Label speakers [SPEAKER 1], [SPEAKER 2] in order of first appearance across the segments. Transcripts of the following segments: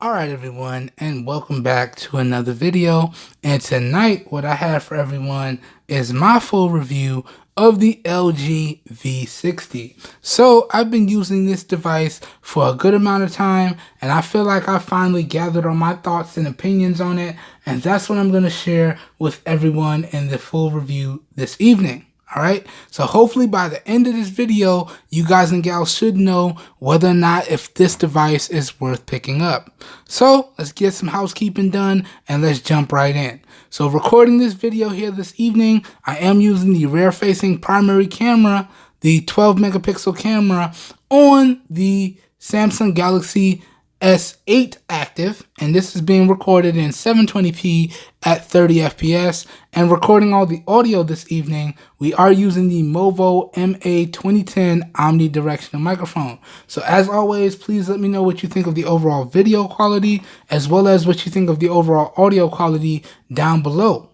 [SPEAKER 1] Alright everyone, and welcome back to another video. And tonight what I have for everyone is my full review of the LG V60. So I've been using this device for a good amount of time, and I feel like I finally gathered all my thoughts and opinions on it, and that's what I'm going to share with everyone in the full review this evening. Alright, so hopefully by the end of this video, you guys and gals should know whether or not if this device is worth picking up. So let's get some housekeeping done and let's jump right in. So recording this video here this evening, I am using the rear facing primary camera, the 12 megapixel camera on the Samsung Galaxy S8 Active, and this is being recorded in 720p at 30 fps. And recording all the audio this evening, we are using the Movo MA2010 omnidirectional microphone. So as always, please let me know what you think of the overall video quality as well as what you think of the overall audio quality down below.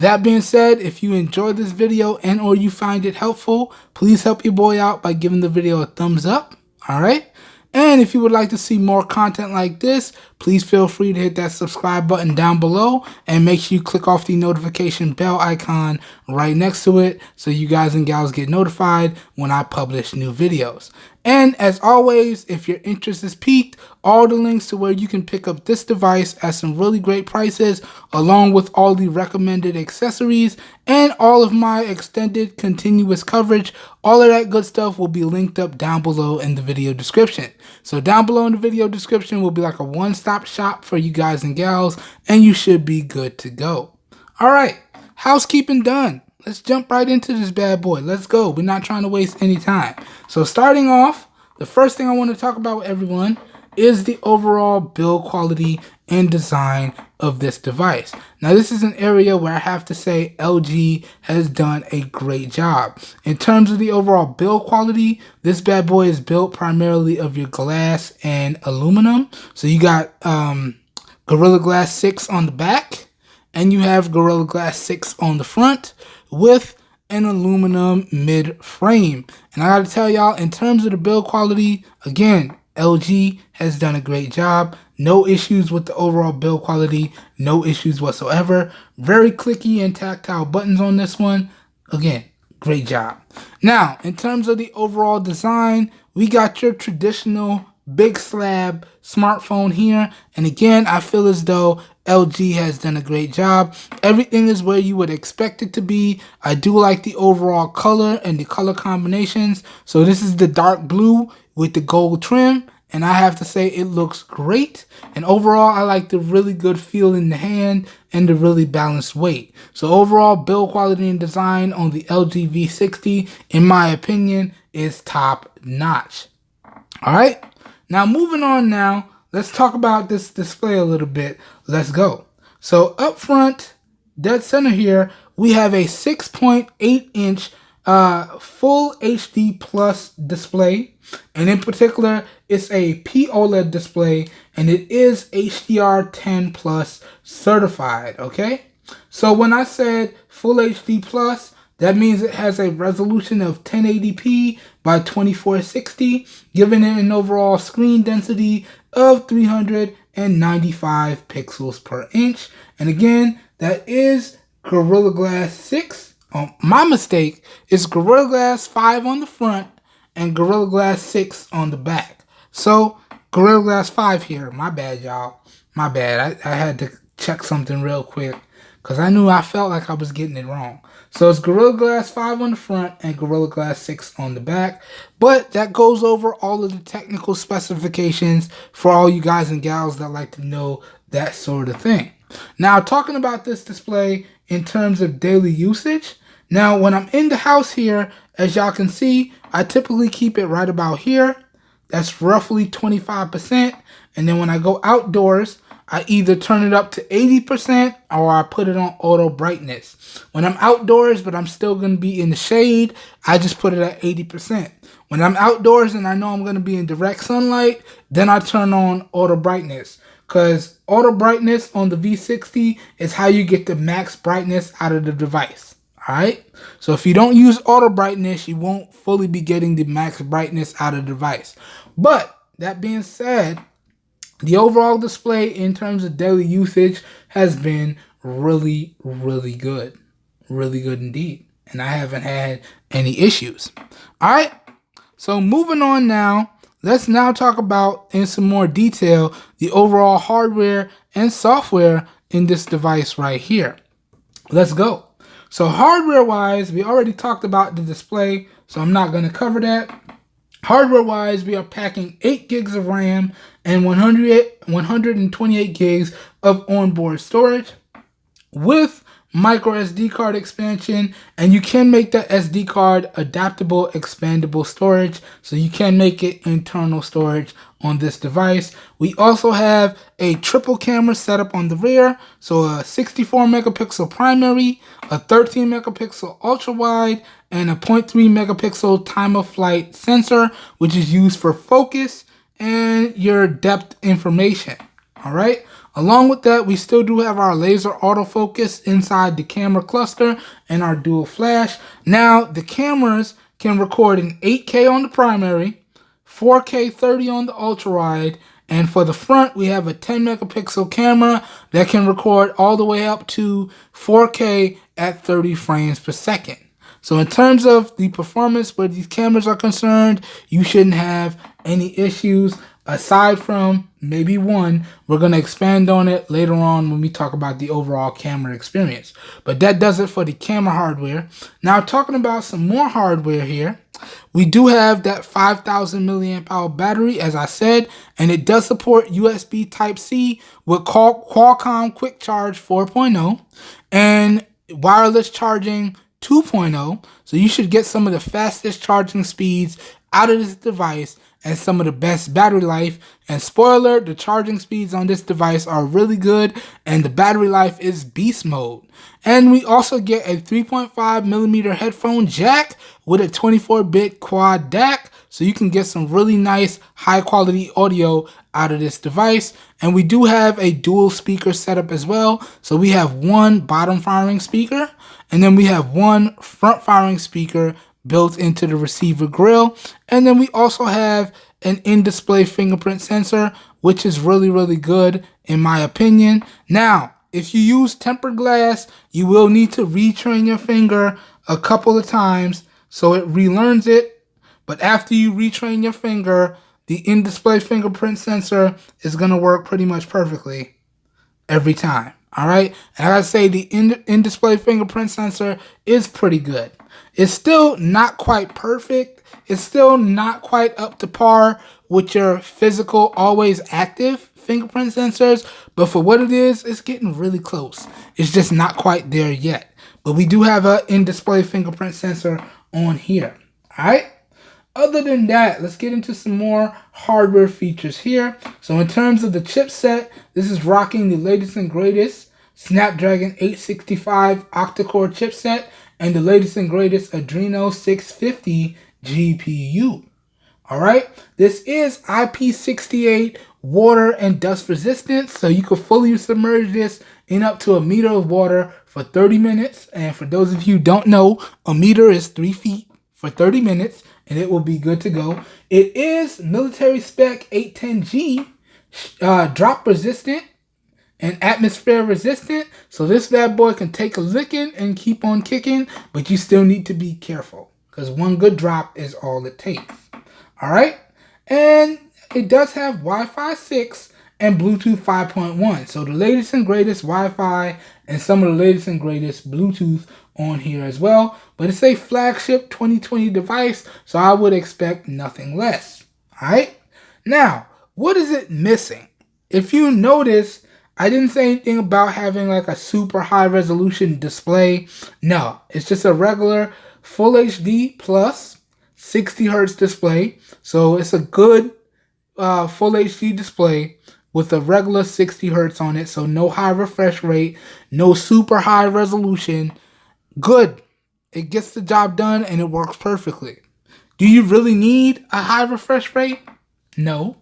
[SPEAKER 1] That being said, if you enjoyed this video and or you find it helpful, please help your boy out by giving the video a thumbs up. All right. And if you would like to see more content like this, please feel free to hit that subscribe button down below and make sure you click off the notification bell icon right next to it so you guys and gals get notified when I publish new videos. And as always, if your interest is piqued, all the links to where you can pick up this device at some really great prices, along with all the recommended accessories and all of my extended continuous coverage, all of that good stuff will be linked up down below in the video description. So down below in the video description will be like a one-stop shop for you guys and gals, and you should be good to go. All right, housekeeping done. Let's jump right into this bad boy. Let's go. We're not trying to waste any time. So starting off, the first thing I want to talk about with everyone is the overall build quality and design of this device. Now, this is an area where I have to say LG has done a great job. In terms of the overall build quality, this bad boy is built primarily of your glass and aluminum. So you got Gorilla Glass 6 on the back, and you have Gorilla Glass 6 on the front with an aluminum mid frame. And I gotta tell y'all, in terms of the build quality, again, LG has done a great job. No issues with the overall build quality, no issues whatsoever. Very clicky and tactile buttons on this one. Again, great job. Now, in terms of the overall design, we got your traditional big slab smartphone here, and again, I feel as though LG has done a great job. Everything is where you would expect it to be. I do like the overall color and the color combinations. So this is the dark blue with the gold trim, and I have to say it looks great. And overall, I like the really good feel in the hand and the really balanced weight. So overall, build quality and design on the LG V60, in my opinion, is top notch. All right. Now, moving on now, let's talk about this display a little bit. Let's go. So up front, dead center here, we have a 6.8-inch full HD plus display. And in particular, it's a POLED display, and it is HDR10 plus certified, okay? So when I said full HD plus, that means it has a resolution of 1080p by 2460, giving it an overall screen density of 395 pixels per inch. And again, that is Gorilla Glass 6. My mistake is Gorilla Glass 5 on the front and Gorilla Glass 6 on the back. So Gorilla Glass 5 here. My bad, y'all. My bad. I had to check something real quick because I felt like I was getting it wrong. So it's Gorilla Glass 5 on the front and Gorilla Glass 6 on the back. But that goes over all of the technical specifications for all you guys and gals that like to know that sort of thing. Now, talking about this display in terms of daily usage. Now, when I'm in the house here, as y'all can see, I typically keep it right about here. That's roughly 25%. And then when I go outdoors, I either turn it up to 80% or I put it on auto brightness. When I'm outdoors, but I'm still going to be in the shade, I just put it at 80%. When I'm outdoors and I know I'm going to be in direct sunlight, then I turn on auto brightness. Because auto brightness on the V60 is how you get the max brightness out of the device. Alright? So if you don't use auto brightness, you won't fully be getting the max brightness out of the device. But that being said, the overall display in terms of daily usage has been really, really good. Really good indeed. And I haven't had any issues. All right. So moving on now, let's now talk about in some more detail the overall hardware and software in this device right here. Let's go. So hardware wise, we already talked about the display, so I'm not going to cover that. Hardware wise, we are packing 8 gigs of RAM and 128 gigs of onboard storage with micro SD card expansion, and you can make the SD card adaptable expandable storage, so you can make it internal storage on this device. We also have a triple camera setup on the rear, so a 64 megapixel primary, a 13 megapixel ultra wide, and a 0.3 megapixel time of flight sensor, which is used for focus and your depth information. All right. Along with that, we still do have our laser autofocus inside the camera cluster and our dual flash. Now, the cameras can record in 8K on the primary, 4K 30 on the ultra wide, and for the front, we have a 10 megapixel camera that can record all the way up to 4K at 30 frames per second. So in terms of the performance where these cameras are concerned, you shouldn't have any issues. Aside from maybe one, we're going to expand on it later on when we talk about the overall camera experience. But that does it for the camera hardware. Now talking about some more hardware here, we do have that 5,000 milliamp hour battery, as I said, and it does support USB Type-C with Qualcomm Quick Charge 4.0 and wireless charging 2.0. So you should get some of the fastest charging speeds out of this device and some of the best battery life. And spoiler, the charging speeds on this device are really good and the battery life is beast mode. And we also get a 3.5 millimeter headphone jack with a 24-bit quad DAC, so you can get some really nice high quality audio out of this device. And we do have a dual speaker setup as well. So we have one bottom firing speaker and then we have one front firing speaker built into the receiver grill. And then we also have an in-display fingerprint sensor, which is really, really good in my opinion. Now, if you use tempered glass, you will need to retrain your finger a couple of times so it relearns it. But after you retrain your finger, the in-display fingerprint sensor is going to work pretty much perfectly every time. All right. And I gotta say, the in-display fingerprint sensor is pretty good. It's still not quite perfect. It's still not quite up to par with your physical, always active fingerprint sensors. But for what it is, it's getting really close. It's just not quite there yet. But we do have an in-display fingerprint sensor on here. All right. Other than that, let's get into some more hardware features here. So in terms of the chipset, this is rocking the latest and greatest Snapdragon 865 octa-core chipset and the latest and greatest Adreno 650 GPU. All right, this is IP68 water and dust resistant, so you can fully submerge this in up to a meter of water for 30 minutes. And for those of you who don't know, a meter is 3 feet for 30 minutes. And it will be good to go. It is military spec 810G, drop resistant and atmosphere resistant. So this bad boy can take a licking and keep on kicking, but you still need to be careful because one good drop is all it takes. All right. And it does have Wi-Fi 6 and Bluetooth 5.1. So the latest and greatest Wi-Fi and some of the latest and greatest Bluetooth on here as well. But it's a flagship 2020 device, so I would expect nothing less. All right. Now, what is it missing? If you notice, I didn't say anything about having like a super high resolution display. No, it's just a regular full HD plus 60 hertz display. So it's a good full HD display with a regular 60 hertz on it. So no high refresh rate, no super high resolution. Good. It gets the job done and it works perfectly. Do you really need a high refresh rate? No.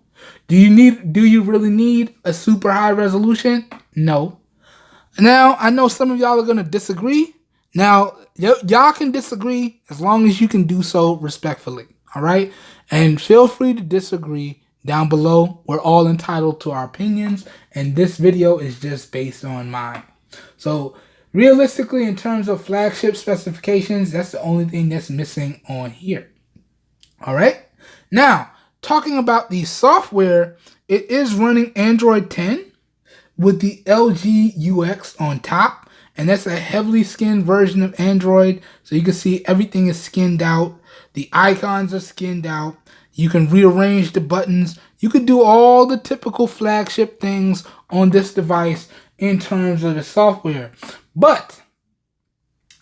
[SPEAKER 1] Do you really need a super high resolution? No. Now, I know some of y'all are going to disagree. Now, y'all can disagree as long as you can do so respectfully. All right? And feel free to disagree. down below. We're all entitled to our opinions, and this video is just based on mine. So realistically, in terms of flagship specifications, that's the only thing that's missing on here. All right. Now, talking about the software, it is running Android 10 with the LG UX on top, and that's a heavily skinned version of Android. So you can see everything is skinned out. The icons are skinned out. You can rearrange the buttons. You can do all the typical flagship things on this device in terms of the software. But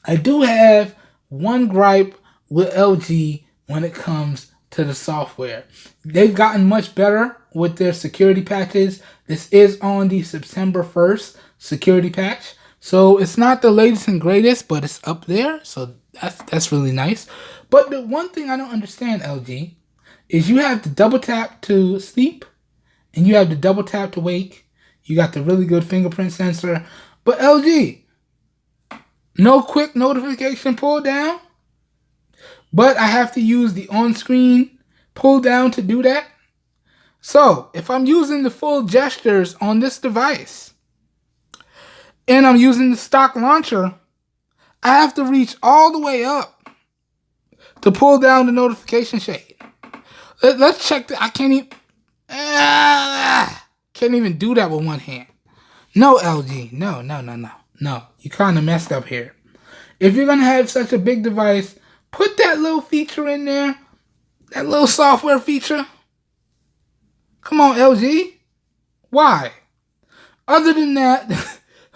[SPEAKER 1] I do have one gripe with LG when it comes to the software. They've gotten much better with their security patches. This is on the September 1st security patch. So it's not the latest and greatest, but it's up there. So that's really nice. But the one thing I don't understand, LG, is you have the double tap to sleep and you have the double tap to wake. You got the really good fingerprint sensor. But LG, no quick notification pull down. But I have to use the on-screen pull down to do that. So if I'm using the full gestures on this device and I'm using the stock launcher, I have to reach all the way up to pull down the notification shade. Let's check I can't even do that with one hand. No, LG. No. You kind of messed up here. If you're going to have such a big device, put that little feature in there. That little software feature. Come on, LG. Why? Other than that,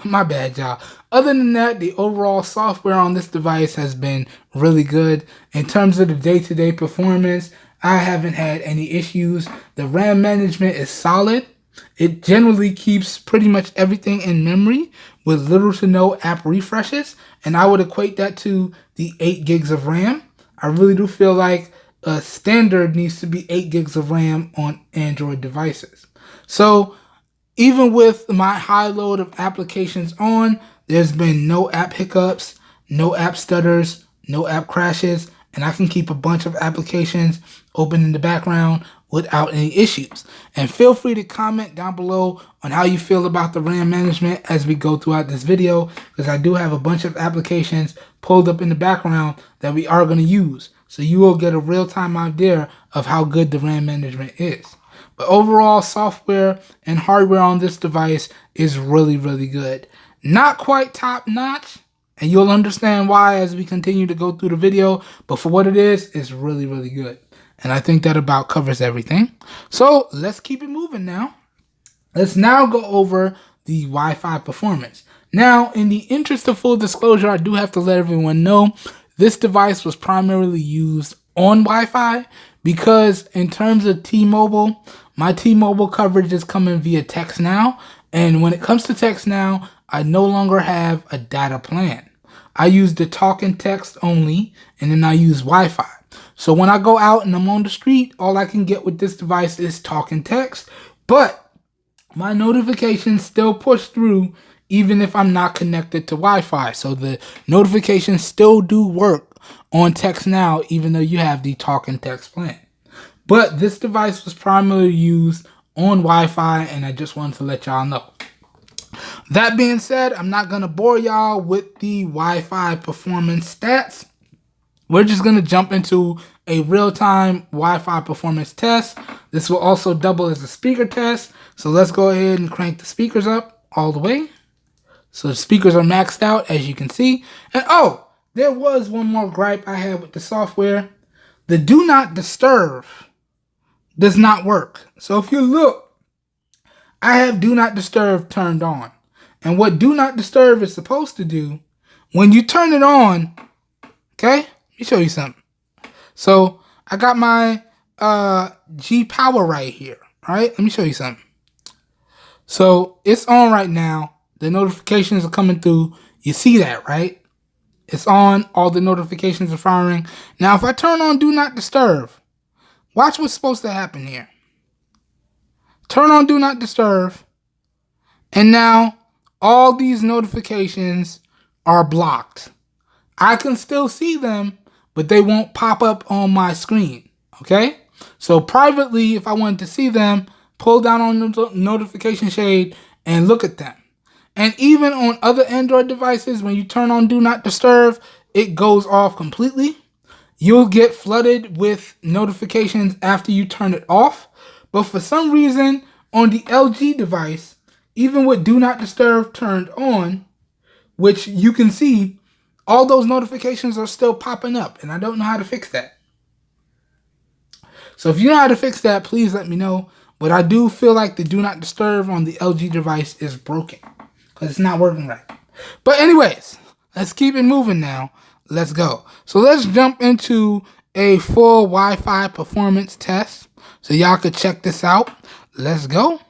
[SPEAKER 1] my bad, y'all. Other than that, the overall software on this device has been really good. In terms of the day-to-day performance, I haven't had any issues. The RAM management is solid. It generally keeps pretty much everything in memory with little to no app refreshes. And I would equate that to the 8 gigs of RAM. I really do feel like a standard needs to be 8 gigs of RAM on Android devices. So even with my high load of applications on, there's been no app hiccups, no app stutters, no app crashes, and I can keep a bunch of applications open in the background without any issues. And feel free to comment down below on how you feel about the RAM management as we go throughout this video, because I do have a bunch of applications pulled up in the background that we are going to use. So you will get a real-time idea of how good the RAM management is. But overall, software and hardware on this device is really, really good. Not quite top-notch, and you'll understand why as we continue to go through the video. But for what it is, it's really, really good. And I think that about covers everything. So let's keep it moving now. Let's now go over the Wi-Fi performance. Now, in the interest of full disclosure, I do have to let everyone know this device was primarily used on Wi-Fi because in terms of T-Mobile, my T-Mobile coverage is coming via text now. And when it comes to text now, I no longer have a data plan. I use the talk and text only, and then I use Wi-Fi. So when I go out and I'm on the street, all I can get with this device is talk and text. But my notifications still push through even if I'm not connected to Wi-Fi. So the notifications still do work on text now, even though you have the talk and text plan. But this device was primarily used on Wi-Fi, and I just wanted to let y'all know. That being said, I'm not going to bore y'all with the Wi-Fi performance stats. We're just going to jump into a real-time Wi-Fi performance test. This will also double as a speaker test. So let's go ahead and crank the speakers up all the way. So the speakers are maxed out, as you can see. And oh, there was one more gripe I had with the software. The do not disturb does not work. So if you look, I have do not disturb turned on. And what do not disturb is supposed to do, when you turn it on, okay, let me show you something. So I got my G Power right here, right? Let me show you something. So it's on right now. The notifications are coming through. You see that, right? It's on. All the notifications are firing. Now, if I turn on do not disturb, watch what's supposed to happen here. Turn on do not disturb. And now all these notifications are blocked. I can still see them, but they won't pop up on my screen. Okay? So privately, if I wanted to see them, pull down on the notification shade and look at them. And even on other Android devices, when you turn on Do Not Disturb, it goes off completely. You'll get flooded with notifications after you turn it off. But for some reason, on the LG device, even with Do Not Disturb turned on, which you can see, all those notifications are still popping up. And I don't know how to fix that. So if you know how to fix that, please let me know. But I do feel like the Do Not Disturb on the LG device is broken, because it's not working right. But anyways, let's keep it moving now. Let's go. So let's jump into a full Wi-Fi performance test so y'all could check this out. Let's go.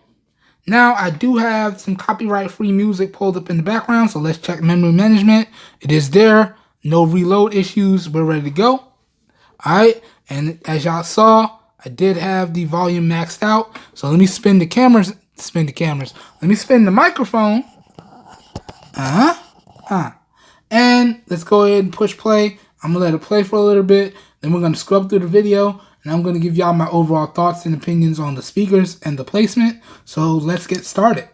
[SPEAKER 1] Now, I do have some copyright-free music pulled up in the background, so let's check memory management. It is there. No reload issues. We're ready to go. All right. And as y'all saw, I did have the volume maxed out. So let me spin the cameras. Let me spin the microphone. And let's go ahead and push play. I'm going to let it play for a little bit. Then we're going to scrub through the video. And I'm going to give y'all my overall thoughts and opinions on the speakers and the placement. So let's get started.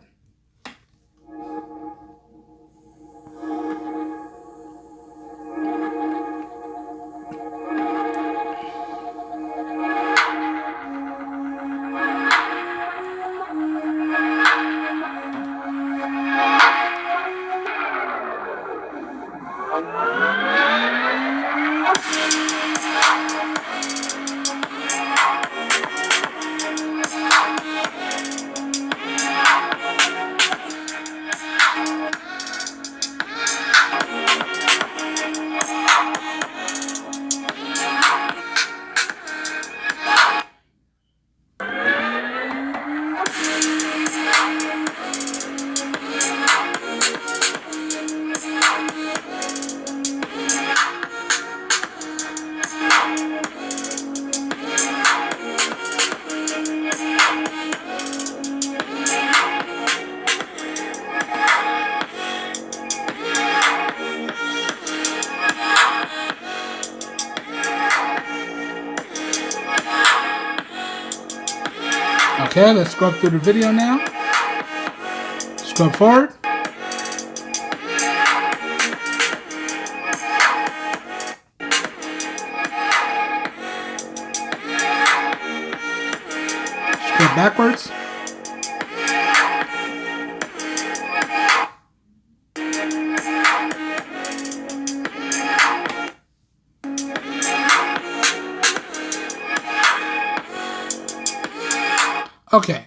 [SPEAKER 1] Okay, let's scrub through the video now. Scrub forward. Scrub backwards. Okay,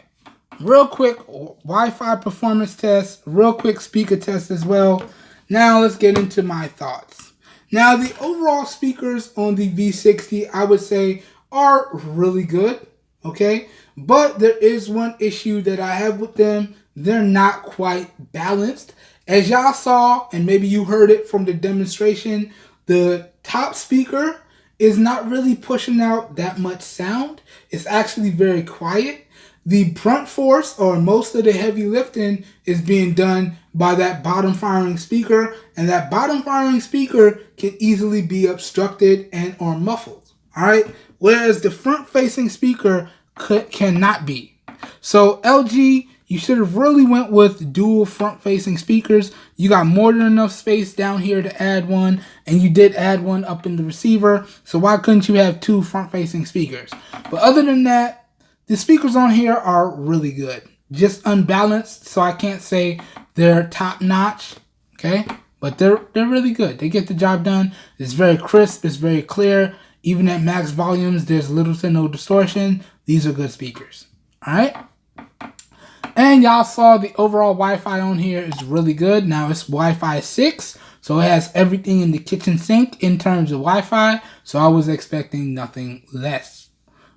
[SPEAKER 1] real quick Wi-Fi performance test, real quick speaker test as well. Now let's get into my thoughts. Now the overall speakers on the V60, I would say, are really good, okay? But there is one issue that I have with them. They're not quite balanced. As y'all saw, and maybe you heard it from the demonstration, the top speaker is not really pushing out that much sound. It's actually very quiet. The brunt force, or most of the heavy lifting, is being done by that bottom firing speaker, and that bottom firing speaker can easily be obstructed and or muffled. All right, whereas the front facing speaker cannot be. So LG, you should have really went with dual front facing speakers. You got more than enough space down here to add one, and you did add one up in the receiver. So why couldn't you have two front facing speakers? But other than that, the speakers on here are really good. Just unbalanced, so I can't say they're top notch, okay? But they're really good. They get the job done. It's very crisp, it's very clear. Even at max volumes, there's little to no distortion. These are good speakers, all right? And y'all saw the overall Wi-Fi on here is really good. Now it's Wi-Fi 6, so it has everything in the kitchen sink in terms of Wi-Fi, so I was expecting nothing less.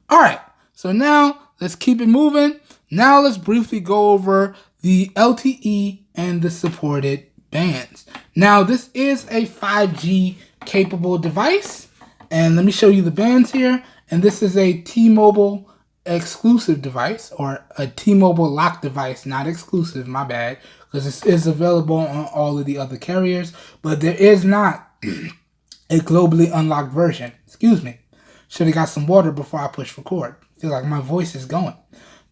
[SPEAKER 1] All right. So now, let's keep it moving. Now let's briefly go over the LTE and the supported bands. Now this is a 5G capable device. And let me show you the bands here. And this is a T-Mobile exclusive device, or a T-Mobile lock device, not exclusive, my bad. Because this is available on all of the other carriers. But there is not a globally unlocked version. Excuse me. Should have got some water before I push record. I feel like my voice is going.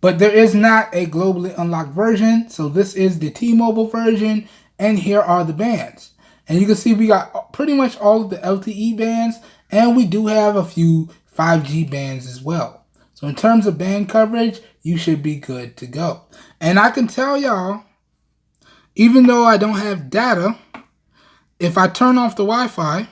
[SPEAKER 1] But there is not a globally unlocked version. So this is the T-Mobile version. And here are the bands. And you can see we got pretty much all of the LTE bands. And we do have a few 5G bands as well. So in terms of band coverage, you should be good to go. And I can tell y'all, even though I don't have data, if I turn off the Wi-Fi,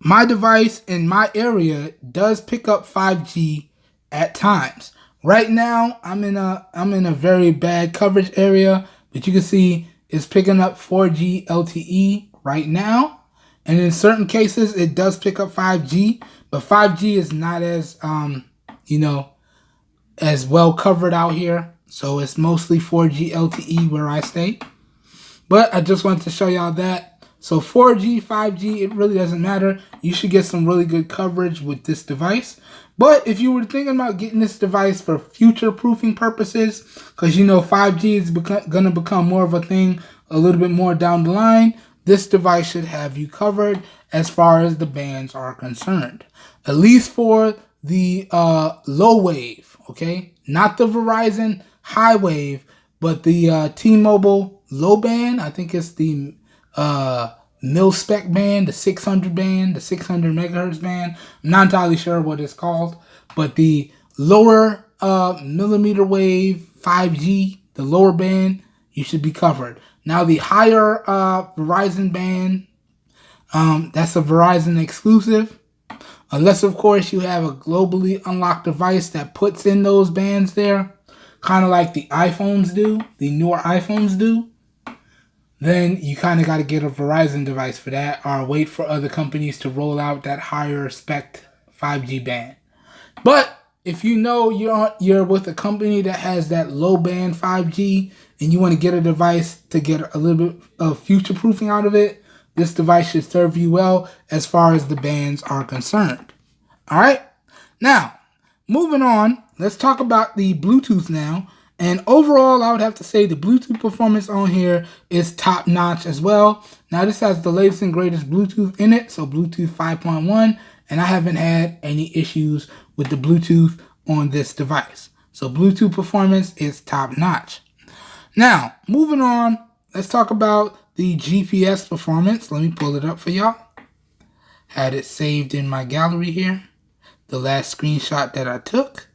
[SPEAKER 1] my device in my area does pick up 5G at times. Right now, I'm in a very bad coverage area, but you can see it's picking up 4G LTE right now. And in certain cases, it does pick up 5G, but 5G is not as, as well covered out here. So it's mostly 4G LTE where I stay. But I just wanted to show y'all that. So 4G, 5G, it really doesn't matter. You should get some really good coverage with this device. But if you were thinking about getting this device for future-proofing purposes, because 5G is going to become more of a thing a little bit more down the line, this device should have you covered as far as the bands are concerned. At least for the low wave, okay? Not the Verizon high wave, but the T-Mobile low band. I think it's the mil-spec band, the 600 band, the 600 megahertz band. I'm not entirely sure what it's called, but the lower millimeter wave 5G, the lower band, you should be covered. Now the higher Verizon band, that's a Verizon exclusive. Unless, of course, you have a globally unlocked device that puts in those bands there, kind of like the iPhones do, the newer iPhones do, then you kind of got to get a Verizon device for that, or wait for other companies to roll out that higher spec 5G band. But if you're with a company that has that low band 5G and you want to get a device to get a little bit of future proofing out of it, this device should serve you well as far as the bands are concerned. All right. Now, moving on, let's talk about the Bluetooth now. And overall, I would have to say the Bluetooth performance on here is top notch as well. Now, this has the latest and greatest Bluetooth in it, so Bluetooth 5.1, and I haven't had any issues with the Bluetooth on this device. So Bluetooth performance is top notch. Now, moving on, let's talk about the GPS performance. Let me pull it up for y'all. Had it saved in my gallery here, the last screenshot that I took.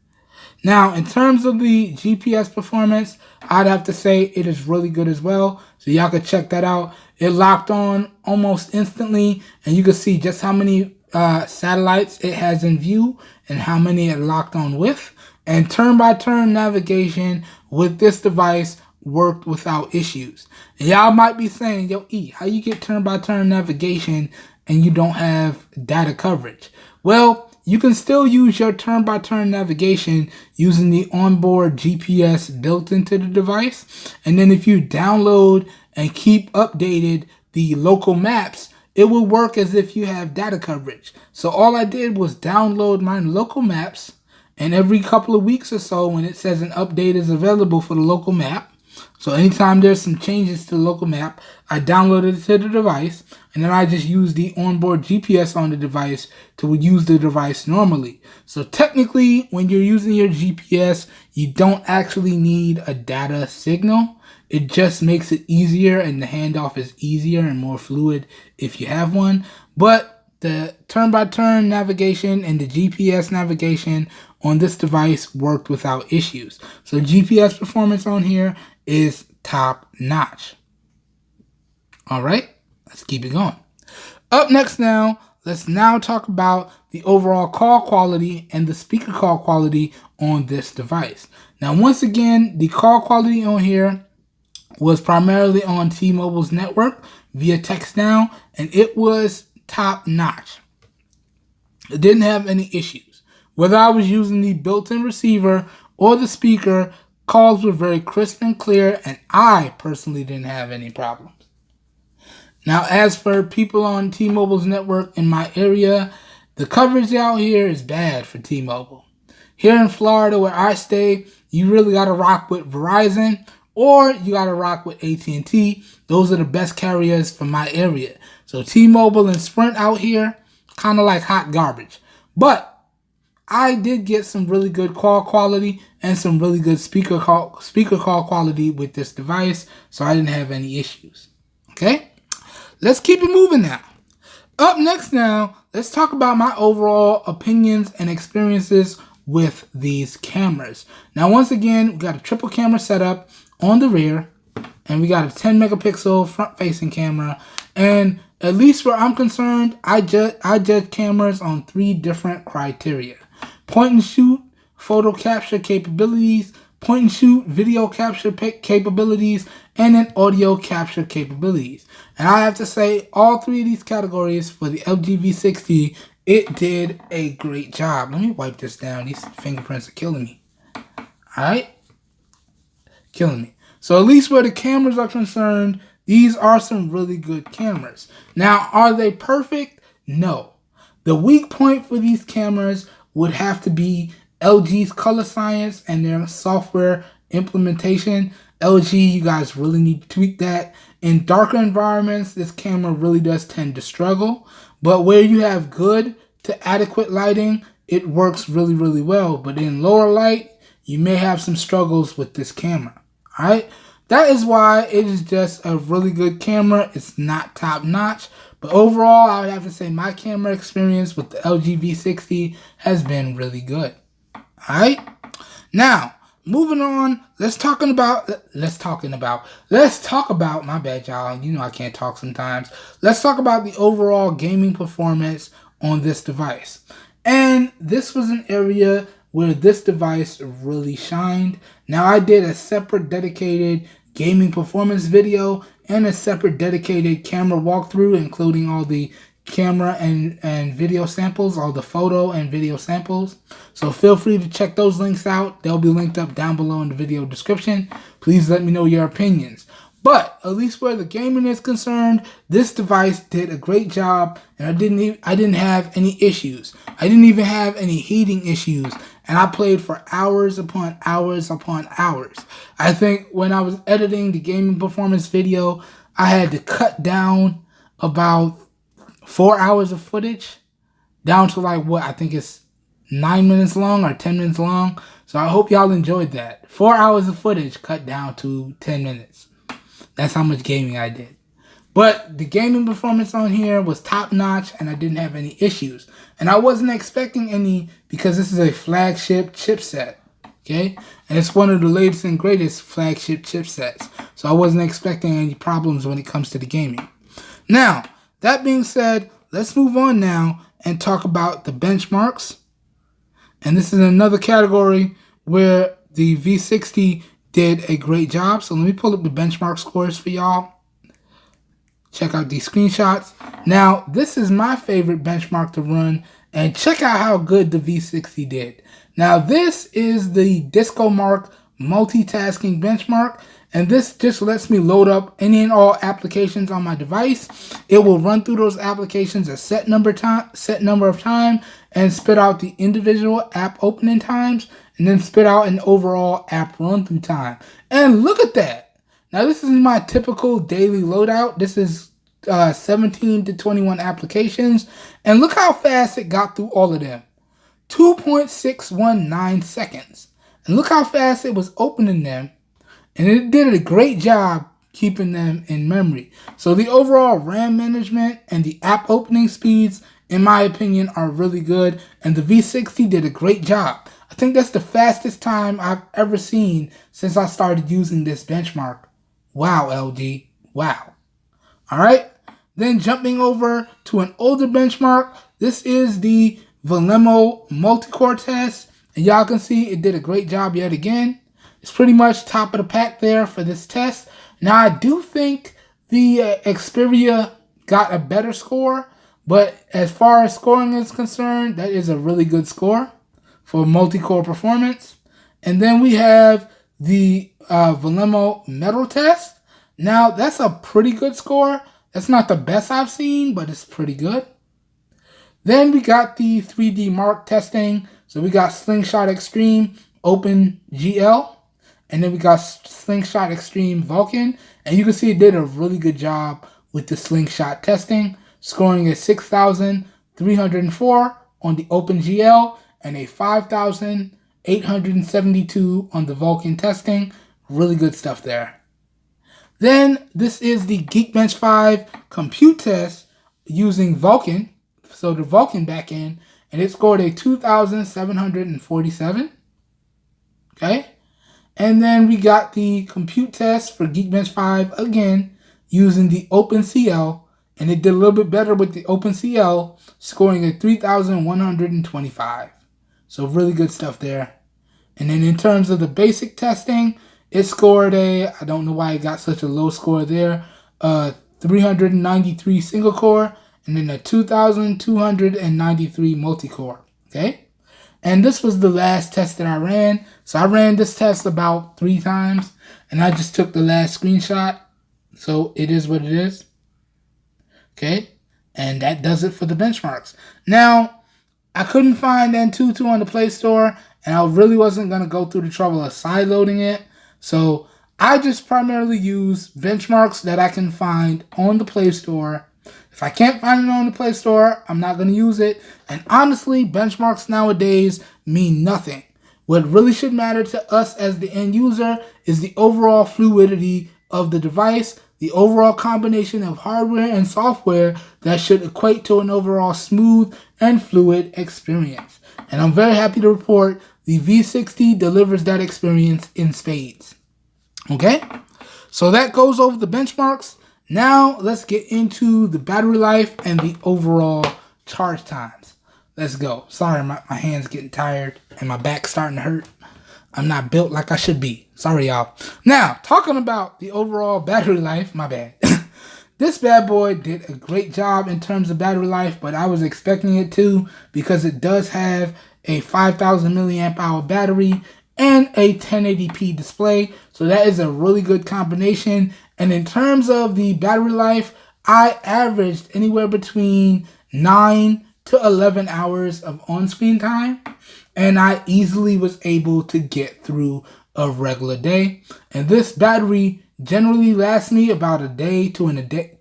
[SPEAKER 1] Now, in terms of the GPS performance, I'd have to say it is really good as well. So y'all can check that out. It locked on almost instantly, and you can see just how many satellites it has in view and how many it locked on with. And turn-by-turn navigation with this device worked without issues. And y'all might be saying, yo, E, how you get turn-by-turn navigation and you don't have data coverage? Well, you can still use your turn-by-turn navigation using the onboard GPS built into the device. And then if you download and keep updated the local maps, it will work as if you have data coverage. So all I did was download my local maps, and every couple of weeks or so when it says an update is available for the local map, so anytime there's some changes to the local map, I download it to the device, and then I just use the onboard GPS on the device to use the device normally. So technically, when you're using your GPS, you don't actually need a data signal. It just makes it easier, and the handoff is easier and more fluid if you have one. But the turn-by-turn navigation and the GPS navigation on this device worked without issues. So GPS performance on here is top notch. All right, let's keep it going. Up next now, let's now talk about the overall call quality and the speaker call quality on this device. Now, once again, the call quality on here was primarily on T-Mobile's network via text now, and it was top notch. It didn't have any issues. Whether I was using the built-in receiver or the speaker, calls were very crisp and clear, and I personally didn't have any problems. Now, as for people on T-Mobile's network in my area, the coverage out here is bad for T-Mobile. Here in Florida, where I stay, you really got to rock with Verizon, or you got to rock with AT&T. Those are the best carriers for my area. So T-Mobile and Sprint out here, kind of like hot garbage. But I did get some really good call quality and some really good speaker call quality with this device, so I didn't have any issues. Okay, let's keep it moving now. Up next now, let's talk about my overall opinions and experiences with these cameras. Now, once again, we got a triple camera setup on the rear, and we got a 10 megapixel front-facing camera. And at least where I'm concerned, I judge cameras on 3 different criteria: point and shoot, photo capture capabilities, point and shoot video capture capabilities, and then audio capture capabilities. And I have to say, all 3 of these categories for the LG V60, it did a great job. Let me wipe this down. These fingerprints are killing me. Alright? Killing me. So at least where the cameras are concerned, these are some really good cameras. Now, are they perfect? No. The weak point for these cameras would have to be LG's color science and their software implementation. LG, you guys really need to tweak that. In darker environments, this camera really does tend to struggle. But where you have good to adequate lighting, it works really, really well. But in lower light, you may have some struggles with this camera. Alright? That is why it is just a really good camera. It's not top notch. But overall, I would have to say my camera experience with the LG V60 has been really good. Alright? Now, moving on, let's talk about, my bad, y'all. You know I can't talk sometimes. Let's talk about the overall gaming performance on this device. And this was an area where this device really shined. Now, I did a separate dedicated gaming performance video and a separate dedicated camera walkthrough, including all the camera and video samples, all the photo and video samples. So feel free to check those links out. They'll be linked up down below in the video description. Please let me know your opinions. But at least where the gaming is concerned, this device did a great job, and I didn't have any issues. I didn't even have any heating issues, and I played for hours upon hours upon hours. I think when I was editing the gaming performance video, I had to cut down about 4 hours of footage down to like what I think is 9 minutes long or 10 minutes long. So I hope y'all enjoyed that. 4 hours of footage cut down to 10 minutes. That's how much gaming I did. But the gaming performance on here was top notch, and I didn't have any issues. And I wasn't expecting any because this is a flagship chipset. Okay? And it's one of the latest and greatest flagship chipsets. So I wasn't expecting any problems when it comes to the gaming. Now, that being said, let's move on now and talk about the benchmarks. And this is another category where the V60 did a great job. So let me pull up the benchmark scores for y'all. Check out these screenshots. Now, this is my favorite benchmark to run, and check out how good the V60 did. Now, this is the Disco Mark multitasking benchmark, and this just lets me load up any and all applications on my device. It will run through those applications a set number of time and spit out the individual app opening times, and then spit out an overall app run through time. And look at that. Now, this is my typical daily loadout. This is 17 to 21 applications. And look how fast it got through all of them. 2.619 seconds. And look how fast it was opening them. And it did a great job keeping them in memory. So the overall RAM management and the app opening speeds, in my opinion, are really good. And the V60 did a great job. I think that's the fastest time I've ever seen since I started using this benchmark. Wow, LG. Wow. Alright. Then jumping over to an older benchmark. This is the Volemo multi-core test. And y'all can see it did a great job yet again. It's pretty much top of the pack there for this test. Now, I do think the Xperia got a better score. But as far as scoring is concerned, that is a really good score for multi-core performance. And then we have the Volemo metal test. Now, that's a pretty good score. That's not the best I've seen, but it's pretty good. Then we got the 3D Mark testing. So we got Slingshot Extreme Open GL. And then we got Slingshot Extreme Vulcan. And you can see it did a really good job with the Slingshot testing, scoring at 6,000 304 on the OpenGL, and a 5,872 on the Vulkan testing. Really good stuff there. Then this is the Geekbench 5 compute test using Vulkan, so the Vulkan backend, and it scored a 2,747. Okay, and then we got the compute test for Geekbench 5 again using the OpenCL, and it did a little bit better with the OpenCL, scoring a 3,125. So really good stuff there. And then in terms of the basic testing, it scored I don't know why it got such a low score there, 393 single core, and then a 2,293 multi-core, okay? And this was the last test that I ran. So I ran this test about 3 times, and I just took the last screenshot. So it is what it is, okay? And that does it for the benchmarks. Now, I couldn't find Antutu on the Play Store, and I really wasn't going to go through the trouble of sideloading it. So I just primarily use benchmarks that I can find on the Play Store. If I can't find it on the Play Store, I'm not going to use it. And honestly, benchmarks nowadays mean nothing. What really should matter to us as the end user is the overall fluidity of the device, the overall combination of hardware and software that should equate to an overall smooth and fluid experience. And I'm very happy to report the V60 delivers that experience in spades. Okay, so that goes over the benchmarks. Now let's get into the battery life and the overall charge times. Let's go. Sorry, my hand's getting tired and my back's starting to hurt. I'm not built like I should be. Sorry, y'all. Now, talking about the overall battery life, my bad. This bad boy did a great job in terms of battery life, but I was expecting it to because it does have a 5,000 milliamp hour battery and a 1080p display. So that is a really good combination. And in terms of the battery life, I averaged anywhere between 9 to 11 hours of on-screen time, and I easily was able to get through a regular day. And this battery generally lasts me about a day to a day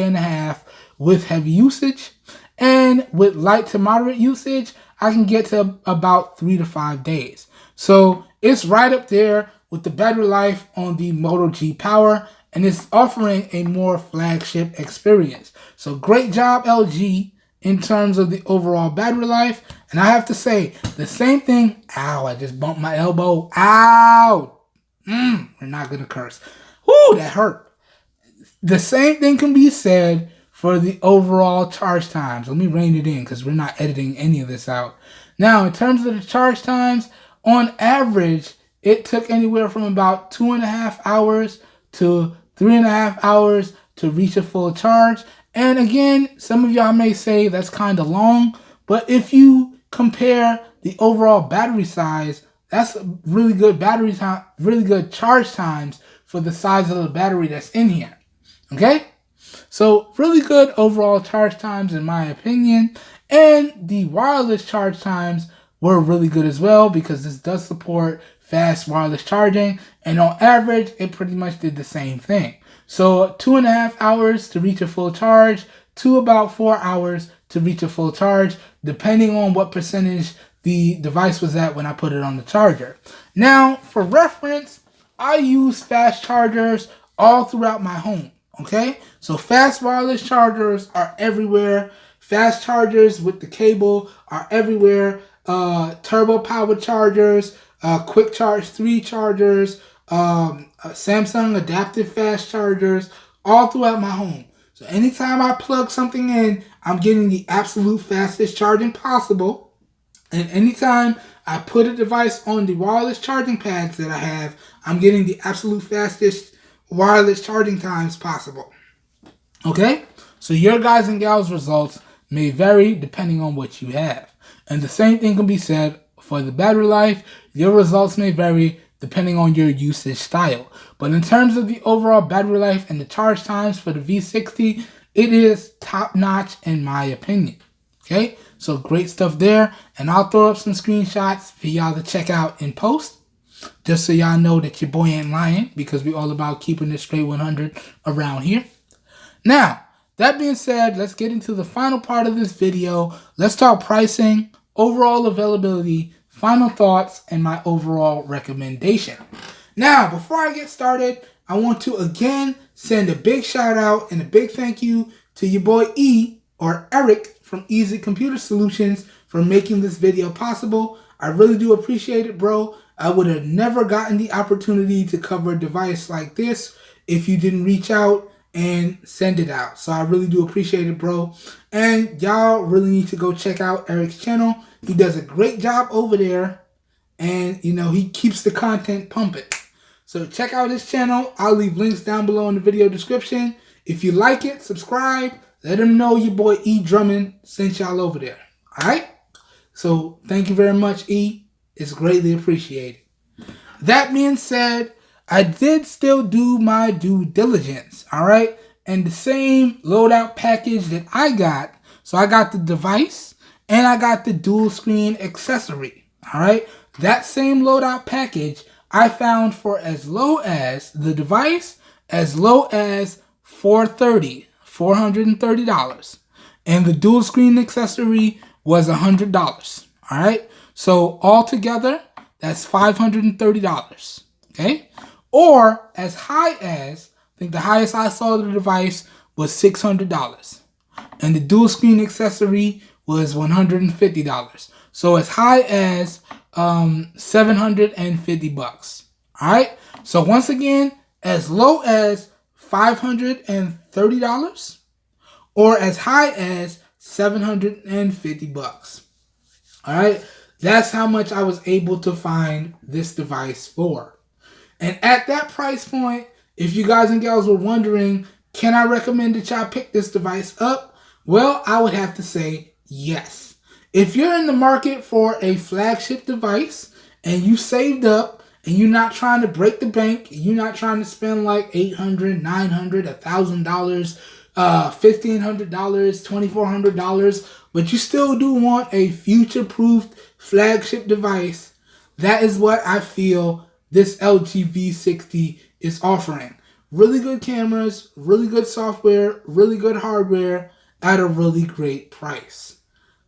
[SPEAKER 1] and a half with heavy usage, and with light to moderate usage, I can get to about 3 to 5 days. So it's right up there with the battery life on the Moto G Power, and it's offering a more flagship experience. So great job, LG, in terms of the overall battery life. And I have to say, the same thing, ow, I just bumped my elbow, ow, we're not gonna curse. Whoo, that hurt. The same thing can be said for the overall charge times. Let me rein it in because we're not editing any of this out. Now, in terms of the charge times, on average, it took anywhere from about 2.5 hours to 3.5 hours to reach a full charge. And again, some of y'all may say that's kind of long, but if you compare the overall battery size, that's really good battery time, really good charge times for the size of the battery that's in here. Okay? So really good overall charge times in my opinion. And the wireless charge times were really good as well because this does support fast wireless charging. And on average, it pretty much did the same thing. So 2.5 hours to reach a full charge to about 4 hours to reach a full charge, depending on what percentage the device was at when I put it on the charger. Now, for reference, I use fast chargers all throughout my home. Okay, so fast wireless chargers are everywhere. Fast chargers with the cable are everywhere. Turbo power chargers, quick charge 3 chargers, Samsung adaptive fast chargers, all throughout my home. So anytime I plug something in, I'm getting the absolute fastest charging possible. And anytime I put a device on the wireless charging pads that I have, I'm getting the absolute fastest wireless charging times possible. Okay, so your guys and gals results may vary depending on what you have, and the same thing can be said for the battery life. Your results may vary depending on your usage style, but in terms of the overall battery life and the charge times for the V60, it is top notch in my opinion. Okay, so great stuff there, and I'll throw up some screenshots for y'all to check out in post. Just so y'all know that your boy ain't lying, because we all about keeping it straight 100 around here. Now, that being said, let's get into the final part of this video. Let's talk pricing, overall availability, final thoughts, and my overall recommendation. Now, before I get started, I want to again send a big shout out and a big thank you to your boy E, or Eric, from Easy Computer Solutions for making this video possible. I really do appreciate it, bro. I would have never gotten the opportunity to cover a device like this if you didn't reach out and send it out. So I really do appreciate it, bro. And y'all really need to go check out Eric's channel. He does a great job over there. And, you know, he keeps the content pumping. So check out his channel. I'll leave links down below in the video description. If you like it, subscribe. Let him know your boy E Drummond sent y'all over there. All right? So thank you very much, E. It's greatly appreciated. That being said, I did still do my due diligence, all right? And the same loadout package that I got, so I got the device and I got the dual screen accessory, all right? That same loadout package I found for as low as the device, as low as $430. And the dual screen accessory was $100, all right? So altogether, that's $530, okay? Or as high as, I think the highest I saw the device was $600. And the dual screen accessory was $150. So as high as $750. All right? So once again, as low as $530 or as high as $750. All right? That's how much I was able to find this device for. And at that price point, if you guys and gals were wondering, can I recommend that y'all pick this device up? Well, I would have to say yes. If you're in the market for a flagship device and you saved up and you're not trying to break the bank, you're not trying to spend like $800, $900, $1,000, $1,500, $2,400, but you still do want a future-proofed flagship device, that is what I feel this LG V60 is offering. Really good cameras, really good software, really good hardware at a really great price.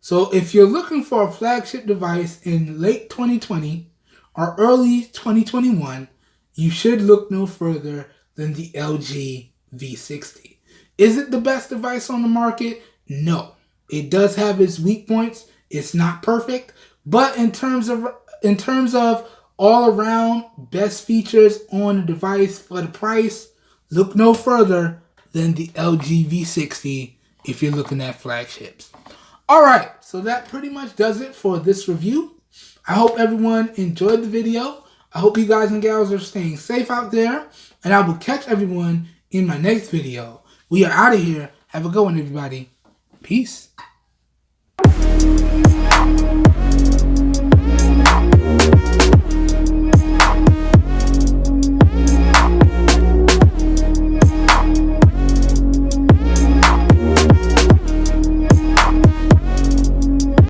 [SPEAKER 1] So if you're looking for a flagship device in late 2020 or early 2021, you should look no further than the LG V60. Is it the best device on the market? No. It does have its weak points. It's not perfect, but in terms of all around best features on the device for the price, look no further than the LG V60 if you're looking at flagships. All right, so that pretty much does it for this review. I hope everyone enjoyed the video. I hope you guys and gals are staying safe out there, and I will catch everyone in my next video. We are out of here. Have a good one, everybody. Peace.